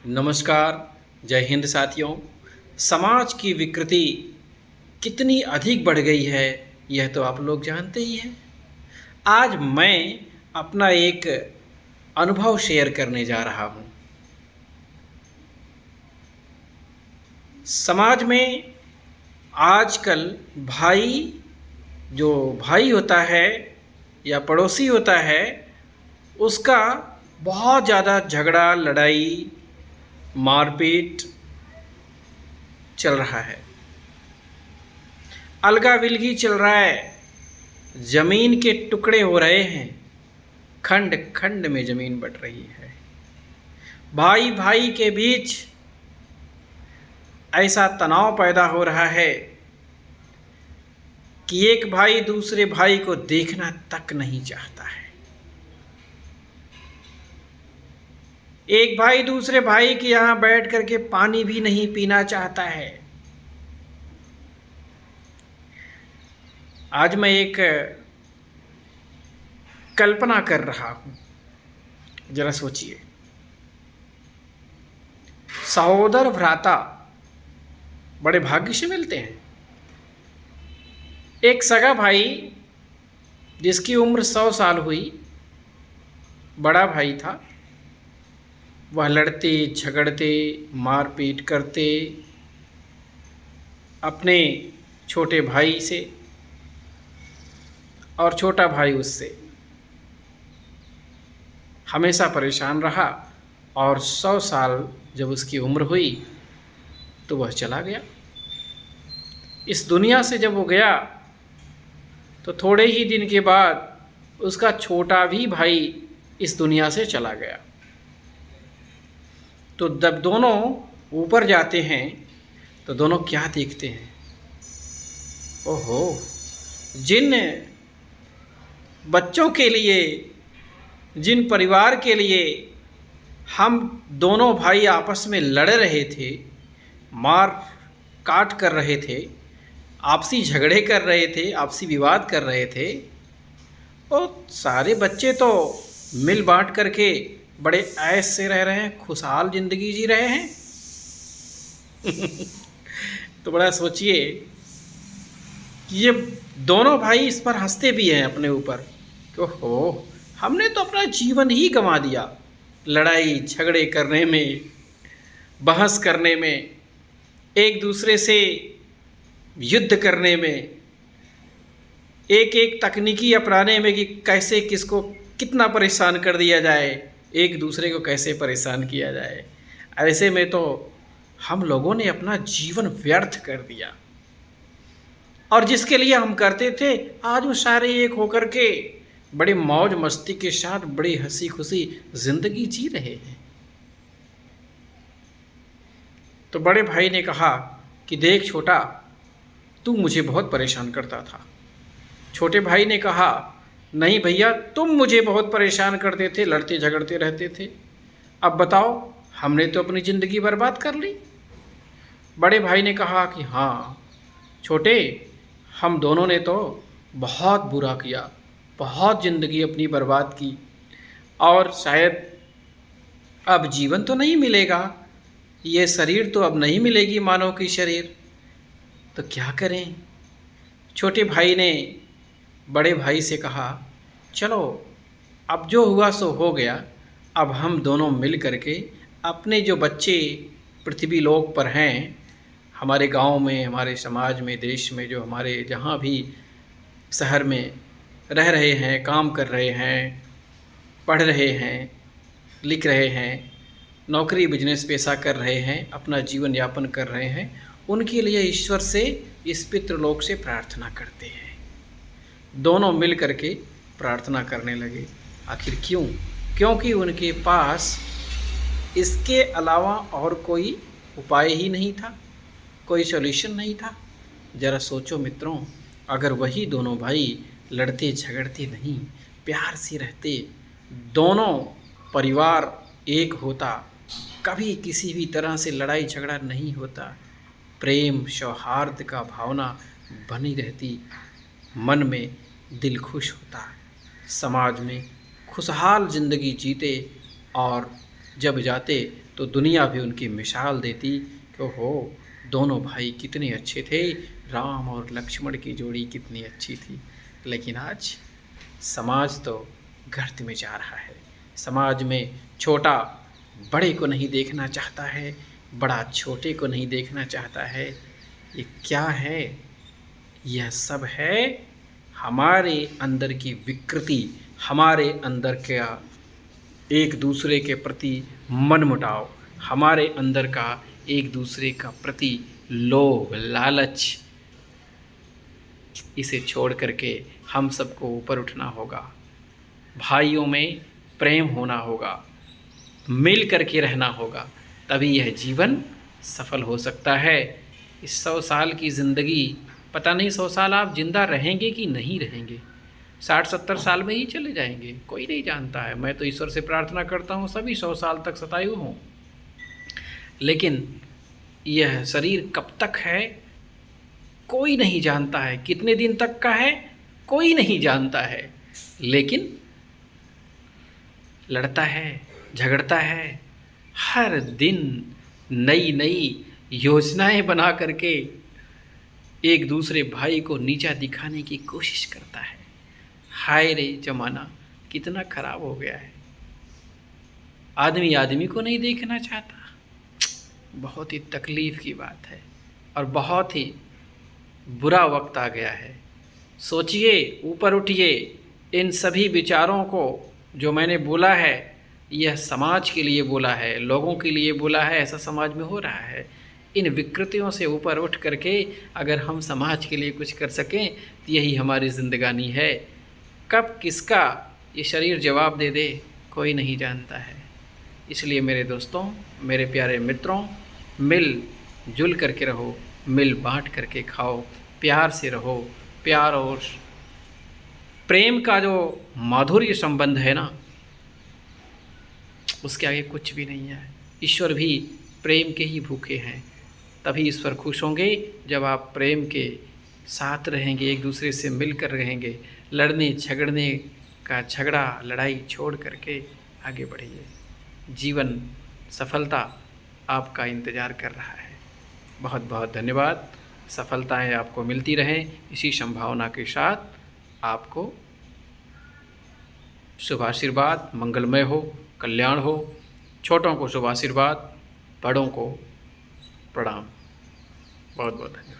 नमस्कार। जय हिंद साथियों। समाज की विकृति कितनी अधिक बढ़ गई है यह तो आप लोग जानते ही हैं। आज मैं अपना एक अनुभव शेयर करने जा रहा हूँ। समाज में आजकल जो भाई होता है या पड़ोसी होता है, उसका बहुत ज़्यादा झगड़ा, लड़ाई, मारपीट चल रहा है। अलगा-विलगी चल रहा है। ज़मीन के टुकड़े हो रहे हैं। खंड खंड में ज़मीन बँट रही है। भाई भाई के बीच ऐसा तनाव पैदा हो रहा है कि एक भाई दूसरे भाई को देखना तक नहीं चाहता है। एक भाई दूसरे भाई के यहाँ बैठ करके पानी भी नहीं पीना चाहता है। आज मैं एक कल्पना कर रहा हूँ, जरा सोचिए। सहोदर भ्राता बड़े भाग्य से मिलते हैं। एक सगा भाई जिसकी उम्र 100 साल हुई, बड़ा भाई था, वह लड़ते झगड़ते मारपीट करते अपने छोटे भाई से और छोटा भाई उससे हमेशा परेशान रहा। और 100 साल जब उसकी उम्र हुई तो वह चला गया। इस दुनिया से जब वो गया तो थोड़े ही दिन के बाद उसका छोटा भी भाई इस दुनिया से चला गया। तो जब दोनों ऊपर जाते हैं तो दोनों क्या देखते हैं? ओहो, जिन बच्चों के लिए, जिन परिवार के लिए हम दोनों भाई आपस में लड़ रहे थे, मार काट कर रहे थे, आपसी झगड़े कर रहे थे, आपसी विवाद कर रहे थे, और सारे बच्चे तो मिल बांट करके बड़े ऐश से रह रहे हैं, खुशहाल ज़िंदगी जी रहे हैं। तो बड़ा सोचिए कि ये दोनों भाई इस पर हंसते भी हैं अपने ऊपर कि ओहो, हमने तो अपना जीवन ही गंवा दिया लड़ाई झगड़े करने में, बहस करने में, एक दूसरे से युद्ध करने में, एक एक तकनीकी अपनाने में कि कैसे किसको कितना परेशान कर दिया जाए, एक दूसरे को कैसे परेशान किया जाए। ऐसे में तो हम लोगों ने अपना जीवन व्यर्थ कर दिया, और जिसके लिए हम करते थे आज वो सारे एक होकर के बड़ी मौज मस्ती के साथ बड़ी हंसी खुशी जिंदगी जी रहे हैं। तो बड़े भाई ने कहा कि देख छोटा, तू मुझे बहुत परेशान करता था। छोटे भाई ने कहा नहीं भैया, तुम मुझे बहुत परेशान करते थे, लड़ते झगड़ते रहते थे। अब बताओ, हमने तो अपनी ज़िंदगी बर्बाद कर ली। बड़े भाई ने कहा कि हाँ छोटे, हम दोनों ने तो बहुत बुरा किया, बहुत ज़िंदगी अपनी बर्बाद की, और शायद अब जीवन तो नहीं मिलेगा, ये शरीर तो अब नहीं मिलेगी मानव की शरीर, तो क्या करें। छोटे भाई ने बड़े भाई से कहा चलो, अब जो हुआ सो हो गया, अब हम दोनों मिल करके अपने जो बच्चे पृथ्वी लोक पर हैं, हमारे गांव में, हमारे समाज में, देश में, जो हमारे जहां भी शहर में रह रहे हैं, काम कर रहे हैं, पढ़ रहे हैं, लिख रहे हैं, नौकरी बिजनेस पेशा कर रहे हैं, अपना जीवन यापन कर रहे हैं, उनके लिए ईश्वर से, इस पितृलोक से प्रार्थना करते हैं। दोनों मिल करके प्रार्थना करने लगे। आखिर क्यों? क्योंकि उनके पास इसके अलावा और कोई उपाय ही नहीं था, कोई सॉल्यूशन नहीं था। ज़रा सोचो मित्रों, अगर वही दोनों भाई लड़ते झगड़ते नहीं, प्यार से रहते, दोनों परिवार एक होता, कभी किसी भी तरह से लड़ाई झगड़ा नहीं होता, प्रेम सौहार्द का भावना बनी रहती, मन में दिल खुश होता, समाज में खुशहाल ज़िंदगी जीते, और जब जाते तो दुनिया भी उनकी मिसाल देती कि हो दोनों भाई कितने अच्छे थे, राम और लक्ष्मण की जोड़ी कितनी अच्छी थी। लेकिन आज समाज तो गर्त में जा रहा है। समाज में छोटा बड़े को नहीं देखना चाहता है, बड़ा छोटे को नहीं देखना चाहता है। ये क्या है? यह सब है हमारे अंदर की विकृति, हमारे अंदर का एक दूसरे के प्रति मनमुटाव, हमारे अंदर का एक दूसरे का प्रति लोभ लालच। इसे छोड़ करके हम सबको ऊपर उठना होगा, भाइयों में प्रेम होना होगा, मिल करके रहना होगा, तभी यह जीवन सफल हो सकता है। इस 100 साल की ज़िंदगी, पता नहीं 100 साल आप जिंदा रहेंगे कि नहीं रहेंगे, 60-70 साल में ही चले जाएंगे, कोई नहीं जानता है। मैं तो ईश्वर से प्रार्थना करता हूँ सभी 100 साल तक सतायु हों, लेकिन यह शरीर कब तक है कोई नहीं जानता है, कितने दिन तक का है कोई नहीं जानता है। लेकिन लड़ता है, झगड़ता है, हर दिन नई नई योजनाएं बना करके एक दूसरे भाई को नीचा दिखाने की कोशिश करता है। हाय रे जमाना कितना खराब हो गया है, आदमी आदमी को नहीं देखना चाहता। बहुत ही तकलीफ़ की बात है और बहुत ही बुरा वक्त आ गया है। सोचिए, ऊपर उठिए। इन सभी विचारों को जो मैंने बोला है, यह समाज के लिए बोला है, लोगों के लिए बोला है। ऐसा समाज में हो रहा है। इन विकृतियों से ऊपर उठ करके अगर हम समाज के लिए कुछ कर सकें तो यही हमारी ज़िंदगानी है। कब किसका ये शरीर जवाब दे दे कोई नहीं जानता है। इसलिए मेरे दोस्तों, मेरे प्यारे मित्रों, मिल जुल करके रहो, मिल बांट करके खाओ, प्यार से रहो। प्यार और प्रेम का जो माधुर्य संबंध है ना, उसके आगे कुछ भी नहीं है। ईश्वर भी प्रेम के ही भूखे हैं। तभी ईश्वर खुश होंगे जब आप प्रेम के साथ रहेंगे, एक दूसरे से मिलकर रहेंगे। लड़ने झगड़ने का झगड़ा लड़ाई छोड़ करके आगे बढ़िए। जीवन सफलता आपका इंतज़ार कर रहा है। बहुत बहुत धन्यवाद। सफलताएं आपको मिलती रहें, इसी संभावना के साथ आपको शुभ आशीर्वाद, मंगलमय हो, कल्याण हो। छोटों को शुभ आशीर्वाद, बड़ों को प्रणाम। बहुत बहुत धन्यवाद।